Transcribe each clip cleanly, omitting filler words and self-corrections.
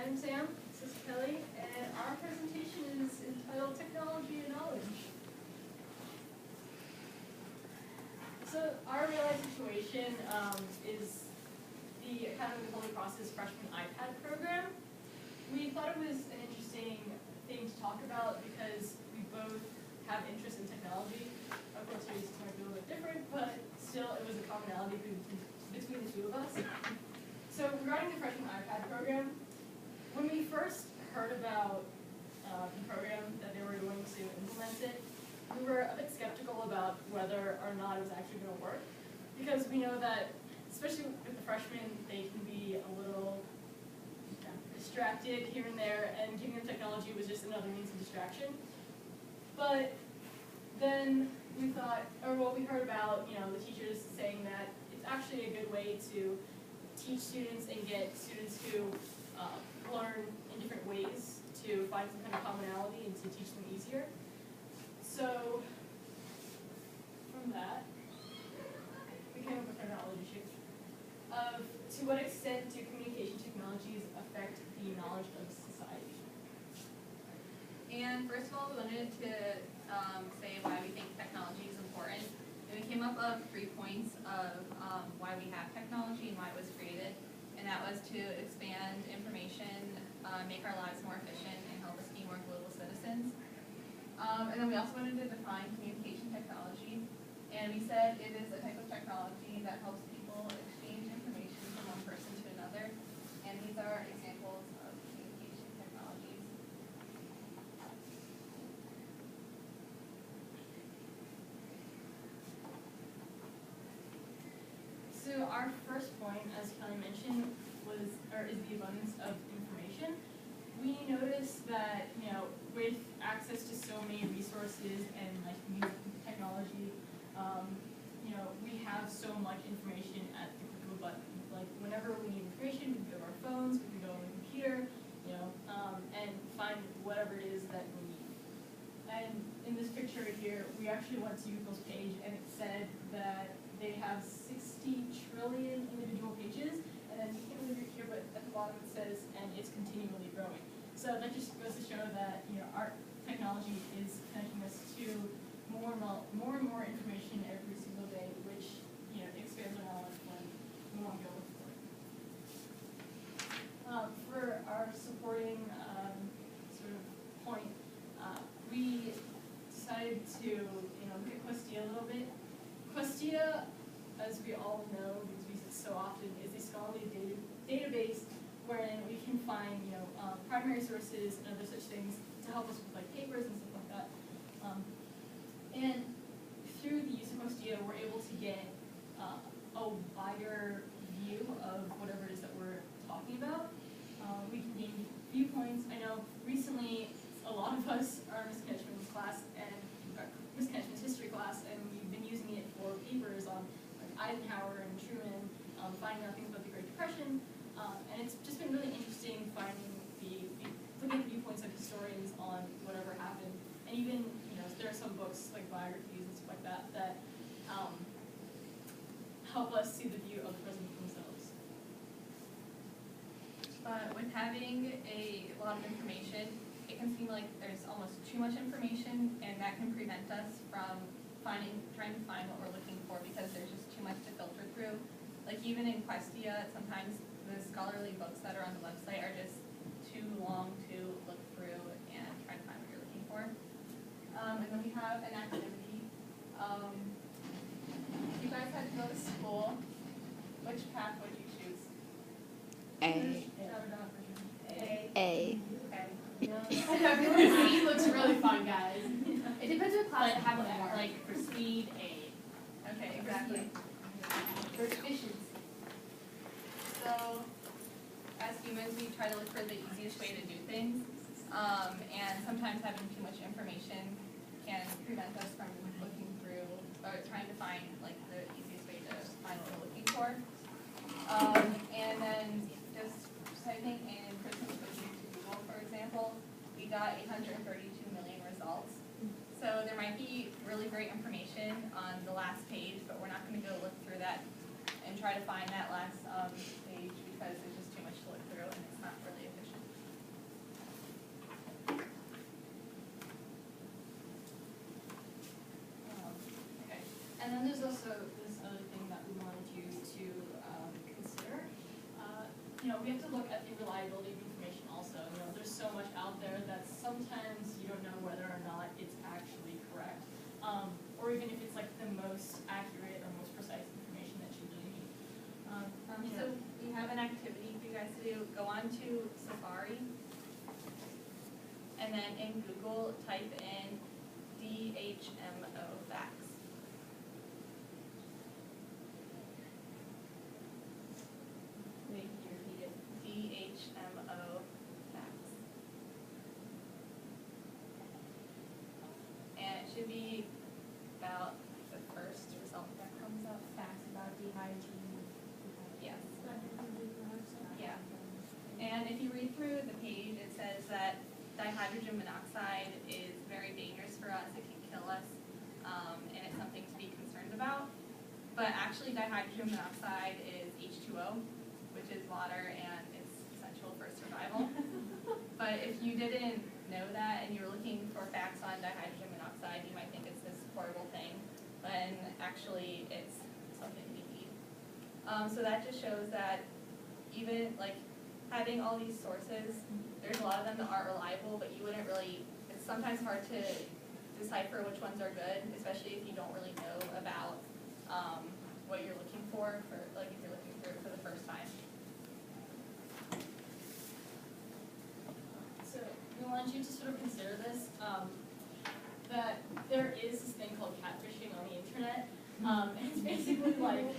I'm Sam, this is Kelly, and our presentation is entitled Technology and Knowledge. So our real-life situation is the Academy of the Holy Cross's freshman iPad program. We thought it was an interesting thing to talk about because we both have interest in technology. Of course, our uses might be a little bit different, but still it was a commonality between the two of us. So regarding the freshman iPad program, when we first heard about the program that they were going to implement it, we were a bit skeptical about whether or not it was actually going to work, because we know that, especially with the freshmen, they can be a little distracted here and there, and giving them technology was just another means of distraction. But then we thought, or what we heard about, the teachers saying that it's actually a good way to teach students and get students to learn in different ways to find some kind of commonality and to teach them easier. So from that, we came up with our knowledge issue of to what extent do communication technologies affect the knowledge of society? And first of all, we wanted to say why we think technology is important. And we came up with 3 points of why we have technology and why it was created. And that was to expand information, make our lives more efficient, and help us be more global citizens. And then we also wanted to define communication technology. And we said it is a type of technology that helps people exchange information from one person to another. And these are examples of communication technologies. So our first point, as Kelly mentioned, is the abundance of information. We noticed that, with access to so many resources and new technology, we have so much information at the click of a button. Like whenever we need information, we can go to our phones, we can go on the computer, and find whatever it is that we need. And in this picture here, we actually went to Google's page, and it said that they have 60 trillion individual pages, and then you can't really read here, but at the bottom it says, and it's continually growing. So that just goes to show that our technology is connecting us to more and more information every single day, which expands our knowledge when we want to go look for it. For our supporting sort of point, we decided to look at Questia a little bit. Questia, as we all know, because we use it so often, is a scholarly database wherein we can find primary sources and other such things to help us with papers and stuff like that. And through the use of Questia, we're able to get a wider view of whatever it is that we're talking about. We can gain viewpoints. I know recently a lot of us are in Ms. Ketchman's class and Ms. Ketchman's history class, and we've been using it for papers on Eisenhower and Truman, finding out things about the Great Depression, and it's just been really interesting looking at the viewpoints of historians on whatever happened, and even there are some books like biographies and stuff like that that help us see the view of the president themselves. But with having a lot of information, it can seem like there's almost too much information, and that can prevent us from trying to find what we're looking for because there's just too much to filter through. Like even in Questia, sometimes the scholarly books that are on the website are just too long to look through and try to find what you're looking for. And then we have an activity. If you guys had to go to school, which path would you choose? A. A. Everyone's seat looks really fun, guys. It depends what class you have there. Like for speed, A. Okay, exactly. For efficiency. So, as humans, we try to look for the easiest way to do things, and sometimes having too much information can prevent us from looking through or trying to find the easiest way to find what we're looking for. And then just typing in person switching to Google, for example, we got 832 million results. So there might be really great information on the last page, but we're not going to go look through that and try to find that last page because there's just too much to look through and it's not really efficient. And then there's also this other thing that we wanted you to consider. We have to look at the reliability of information also. There's so much out there that sometimes you don't know whether or not it's actually correct, or even if it's like the most accurate or most precise information that you really need. So we have an activity for you guys to do. Go on to Safari, and then in Google type in DHMO facts. Wait, can you repeat it? DHMO facts. And it should be about the first result that comes up. Facts about dehydrating. Yes. Yeah. And if you read through the page, it says that dihydrogen monoxide is very dangerous for us. It can kill us, and it's something to be concerned about. But actually, dihydrogen monoxide is H2O, which is water, and it's essential for survival. But if you didn't know that and you were looking for facts on dihydrogen monoxide, you might think it's this horrible thing, when actually it's something we need. So that just shows that even like having all these sources, there's a lot of them that aren't reliable, but you wouldn't really, it's sometimes hard to decipher which ones are good, especially if you don't really know about what you're looking for, like if you're looking for it for the first time. So we want you to sort of consider this, that there is this thing called catfishing on the internet. And it's basically like,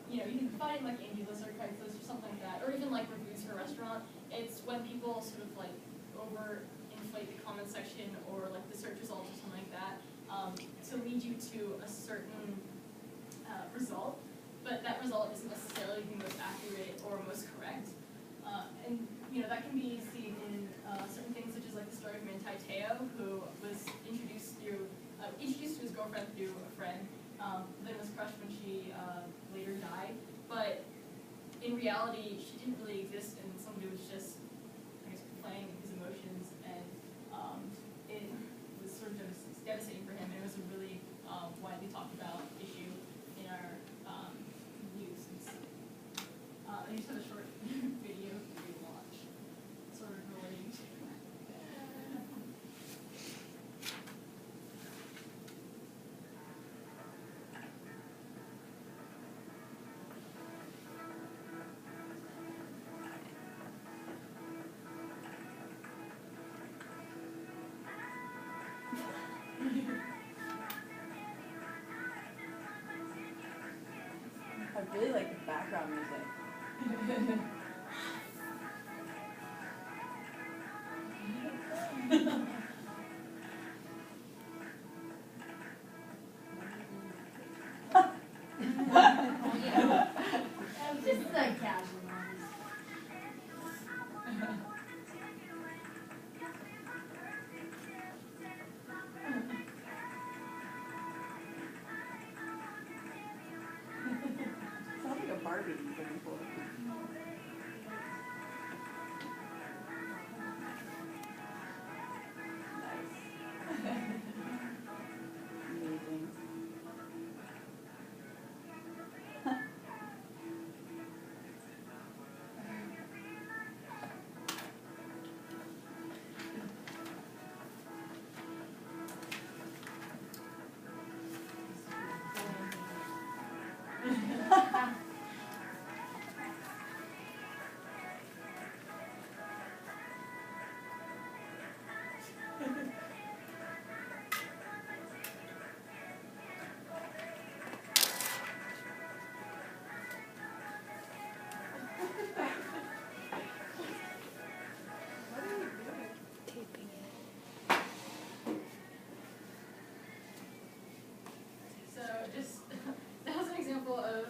you can find like Angie's List or Craigslist or something like that, or even like reviews for a restaurant. It's when people sort of like overinflate the comment section or like the search results or something like that to lead you to a certain result, but that result isn't necessarily the most accurate or most correct. And that can be seen in certain things such as like the story of Manti Te'o, who was introduced to his girlfriend through a friend, then was crushed when she later died. But in reality, she didn't really exist, and somebody was just, I guess, playing his emotions, and it was sort of devastating for him. And it was a really widely talked about issue in our news. I just have a short video for you to watch, sort of relating to I really like the background music. Just the casual ones. Sounds like a Barbie you've been before. Nice. Amazing. Taping it. So just that was an example of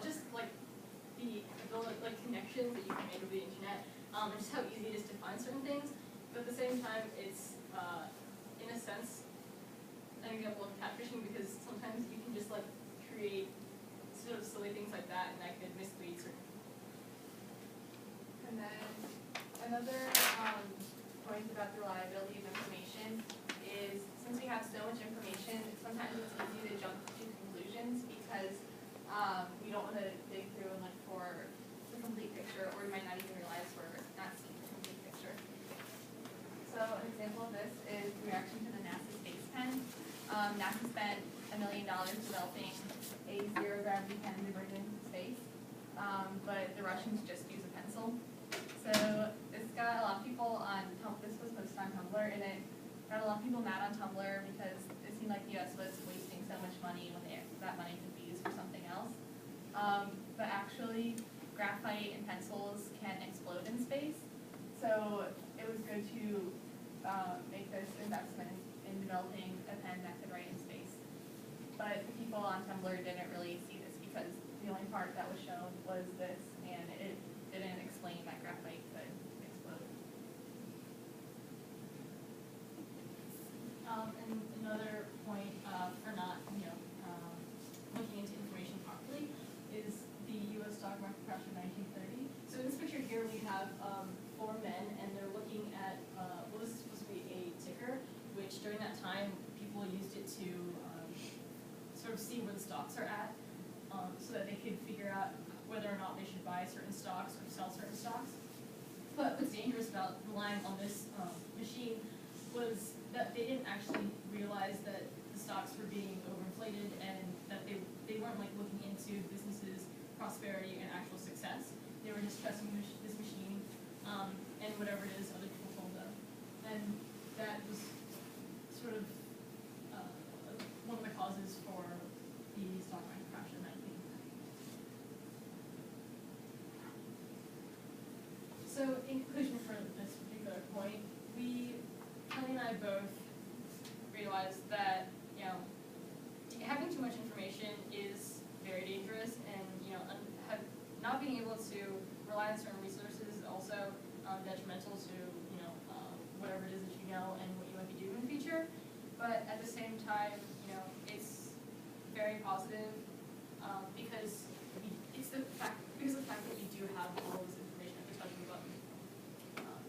just like the like connections that you can make with the internet, and just how easy it is to find certain things. But at the same time, it's in a sense an example of catfishing, because sometimes you can just like create sort of silly things like that, and that could mislead certain people. And then another point about the reliability of information is since we have so much information, sometimes it's easy to jump to conclusions because we don't want to dig through and look for the complete picture, or we might not even realize we're not seeing the complete picture. So an example of this is the reaction to the NASA space pen. NASA spent $1 million developing a zero-gravity pen to bring into space, but the Russians just use a pencil. So this got a lot of people on this was posted on Tumblr, and it got a lot of people mad on Tumblr because it seemed like the US was wasting so much money when that money could be used for something else. But actually, graphite and pencils can explode in space, so it was good to make this investment in developing a pen that could write in space. But the people on Tumblr didn't really see this because the only part that was shown was this, and it didn't explain that graphite could explode. And another point for not, looking into information properly is the U.S. stock market crash of 1930. So in this picture here we have 4 men, and they're looking at this is supposed to be a ticker, which during that time people used it to sort of see where the stocks are at, so that they could figure out whether or not they should buy certain stocks or sell certain stocks. But what's dangerous about relying on this machine was that they didn't actually realize that the stocks were being overinflated and that they weren't like looking into businesses' prosperity and actual success. They were just trusting this machine and whatever it is other people told them. And that was sort of one of the causes for the stock market crash in 1930. So in conclusion for this particular point, Kellie and I both realized that, having too much information is very dangerous, and, not being able to rely on certain resources is also detrimental to, whatever it is that you know and what you might be doing in the future. But at the same time, it's very positive because it's the fact that we do have all this information at the touch of a button.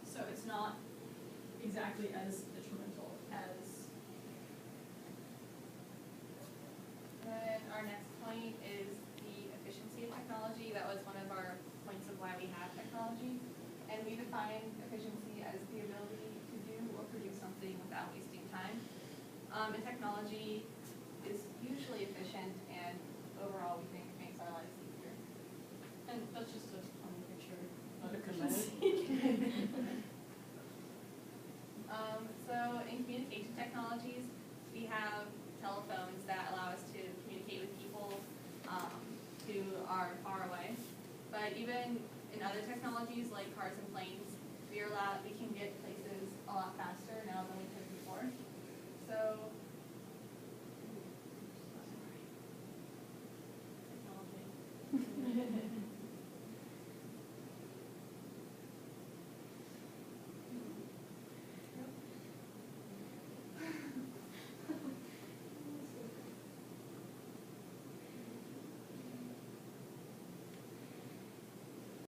So it's not exactly as detrimental as. Then our next point is the efficiency of technology. That was one of our points of why we have technology. And we define efficiency as the ability to do or produce something without wasting time. And technology is usually efficient, and overall we think makes our lives easier. And that's just a funny picture of efficiency. So in communication technologies, we have telephones that allow us to communicate with people who are far away. But even in other technologies like cars and planes, we can get places a lot faster now than we could before. So